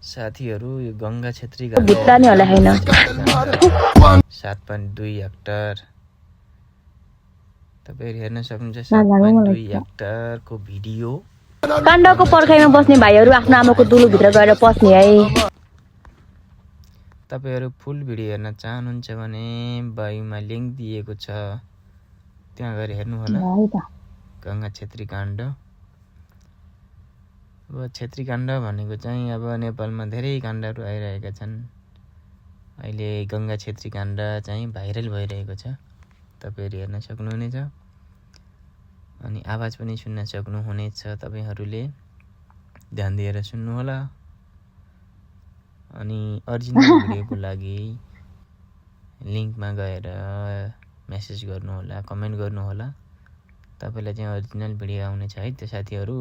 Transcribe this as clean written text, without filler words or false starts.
साथीहरू यो गंगा छेत्री भुत्तानी होला हैन 7.2 हेक्टर तपाईहरु हेर्न सक्नुहुन्छ 7.2 हेक्टरको भिडियो काण्डको पर्खाइमा बस्ने भाइहरू आफ्नो आमाको दुलो भित्र गएर पस्ने है तपाईहरु फुल भिडियो हेर्न चाहनुहुन्छ भने बायोमा लिंक दिएको छ त्यहाँ गएर हेर्नु होला गंगा छेत्री काण्ड अब छेत्री काण्ड भनेको चाहिँ अब नेपालमा धेरै काण्डहरु आइरहेका छन् अहिले गंगा छेत्री काण्ड चाहिँ भाइरल भइरहेको छ तपाईहरु हेर्न सक्नुहुनेछ अनि आवाज पनि सुन्न सक्नुहुनेछ तपाईहरुले ध्यान दिएर सुन्नु होला अनि ओरिजिनल भिडियोको लागि लिंकमा गएर मेसेज गर्नु होला कमेन्ट गर्नु होला तपाईलाई चाहिँ ओरिजिनल भिडियो आउने छ है त साथीहरु